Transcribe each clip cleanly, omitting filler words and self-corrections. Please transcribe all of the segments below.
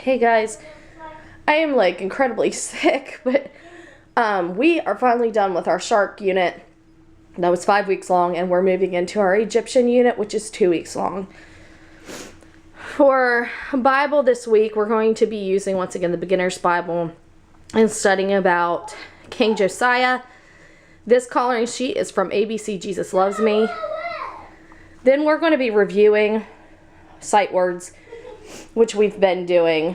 Hey guys, I am like incredibly sick, but we are finally done with our shark unit. That was 5 weeks long, and we're moving into our Egyptian unit, which is 2 weeks long. For Bible this week, we're going to be using once again the Beginner's Bible and studying about King Josiah. This coloring sheet is from ABC Jesus Loves Me. Then we're going to be reviewing sight words, which we've been doing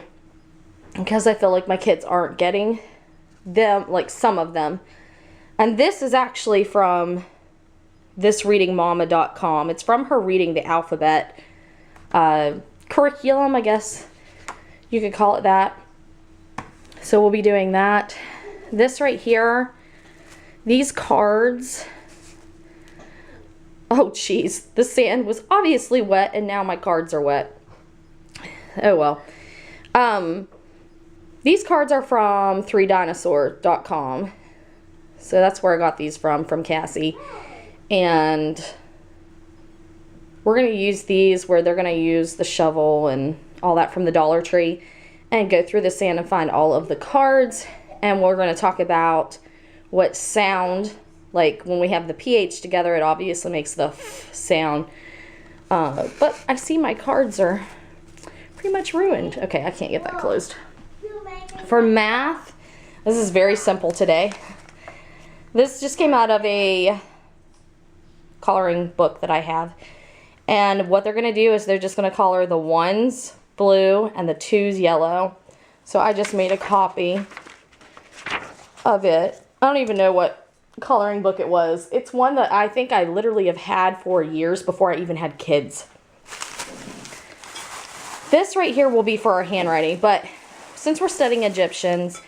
because I feel like my kids aren't getting them, like some of them. And this is actually from thisreadingmama.com. It's from her Reading the Alphabet curriculum, I guess you could call it that. So we'll be doing that. This right here, these cards. Oh geez, the sand was obviously wet and now my cards are wet. Oh well. These cards are from 3dinosaur.com. So that's where I got these from Cassie. And we're going to use these where they're going to use the shovel and all that from the Dollar Tree and go through the sand and find all of the cards. And we're going to talk about what sound, like when we have the PH together, it obviously makes the F sound. But I see my cards are pretty much ruined. Okay, I can't get that closed. For math, this is very simple today. This just came out of a coloring book that I have. And what they're going to do is they're just going to color the 1s blue and the 2s yellow. So I just made a copy of it. I don't even know what coloring book it was. It's one that I think I literally have had for years before I even had kids. This right here will be for our handwriting, but since we're studying Egyptians,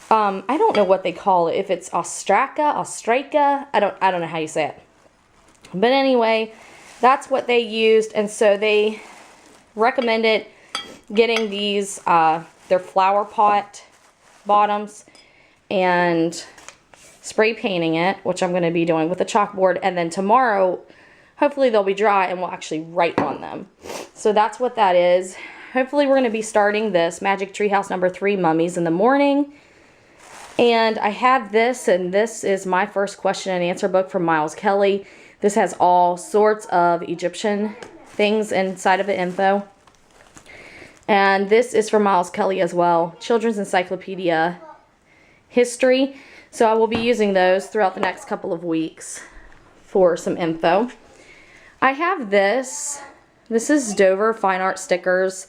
I don't know what they call it. If it's ostraca, I don't know how you say it. But anyway, that's what they used, and so they recommended getting these, their flower pot bottoms, and spray painting it, which I'm going to be doing with a chalkboard, and then tomorrow, hopefully they'll be dry and we'll actually write on them. So that's what that is. Hopefully we're going to be starting this Magic Treehouse number 3, Mummies, in the morning. And I have this, and this is my first question and answer book from Miles Kelly. This has all sorts of Egyptian things inside of it, info. And this is from Miles Kelly as well, Children's Encyclopedia History. So I will be using those throughout the next couple of weeks for some info. I have this. This is Dover Fine Art Stickers,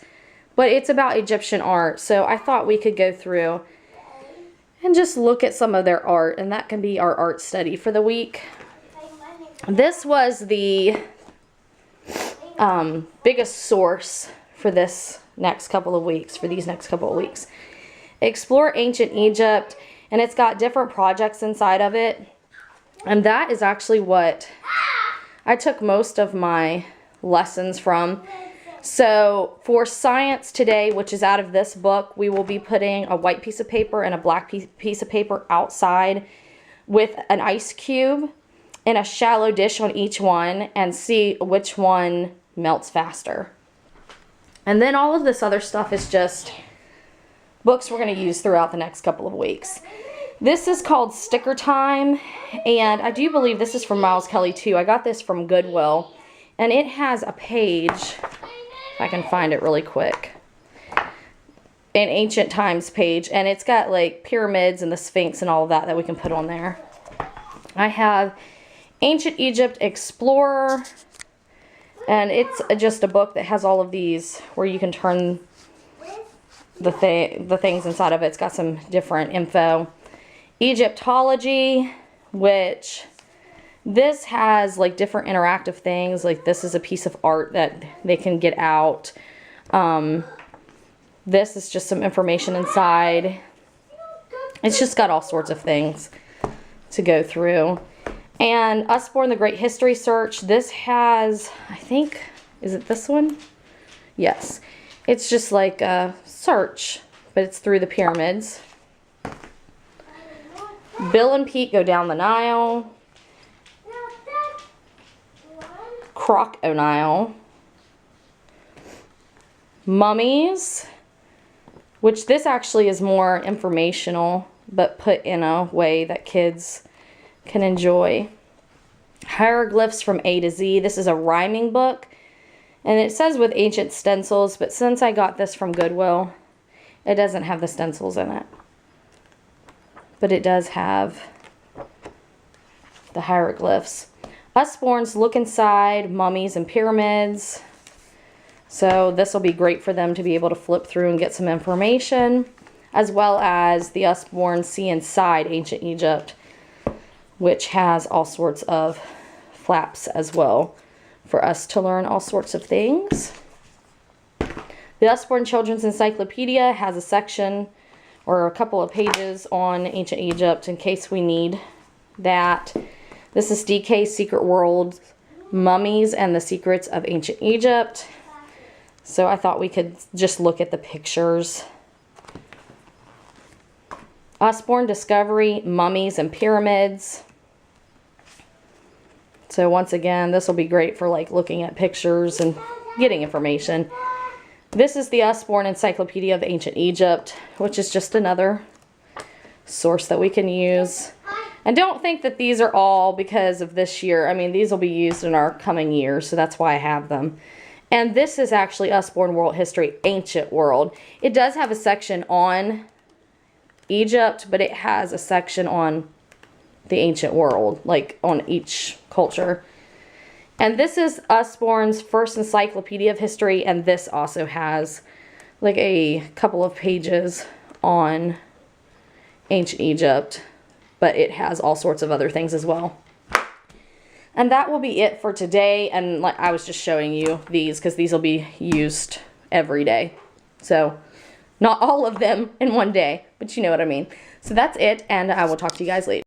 but it's about Egyptian art. So I thought we could go through and just look at some of their art, and that can be our art study for the week. This was the biggest source for this next couple of weeks, Explore Ancient Egypt, and it's got different projects inside of it. And that is actually what I took most of my lessons from. So for science today, which is out of this book, we will be putting a white piece of paper and a black piece of paper outside with an ice cube in a shallow dish on each one and see which one melts faster. And then all of this other stuff is just books we're going to use throughout the next couple of weeks. This is called Sticker Time, and I do believe this is from Miles Kelly too. I got this from Goodwill, and it has a page, if I can find it really quick, an ancient times page, and it's got like pyramids and the Sphinx and all of that we can put on there. I have Ancient Egypt Explorer, and it's just a book that has all of these where you can turn the things inside of it. It's got some different info. Egyptology, which this has like different interactive things. Like this is a piece of art that they can get out. This is just some information inside. It's just got all sorts of things to go through. And Usborne, the Great History Search. This has, I think, is it this one? Yes. It's just like a search, but it's through the pyramids. Bill and Pete Go Down the Nile. Croc O'Neill. Mummies. which this actually is more informational, but put in a way that kids can enjoy. Hieroglyphs from A to Z. This is a rhyming book, and it says with ancient stencils, but since I got this from Goodwill, it doesn't have the stencils in it. But it does have the hieroglyphs. Usborne's Look Inside, Mummies and Pyramids. So this will be great for them to be able to flip through and get some information, as well as the Usborne See Inside Ancient Egypt, which has all sorts of flaps as well for us to learn all sorts of things. The Usborne Children's Encyclopedia has a section or a couple of pages on ancient Egypt in case we need that. This is DK's Secret World, Mummies and the Secrets of Ancient Egypt. So I thought we could just look at the pictures. Usborne Discovery, Mummies and Pyramids. So once again, this will be great for like looking at pictures and getting information. This is the Usborne Encyclopedia of Ancient Egypt, which is just another source that we can use. And don't think that these are all because of this year. I mean, these will be used in our coming years, so that's why I have them. And this is actually Usborne World History, Ancient World. It does have a section on Egypt, but it has a section on the ancient world, like on each culture. And this is Usborne's first encyclopedia of history, and this also has like a couple of pages on ancient Egypt, but it has all sorts of other things as well. And that will be it for today. And like I was just showing you these because these will be used every day. So not all of them in one day, but you know what I mean. So that's it, and I will talk to you guys later.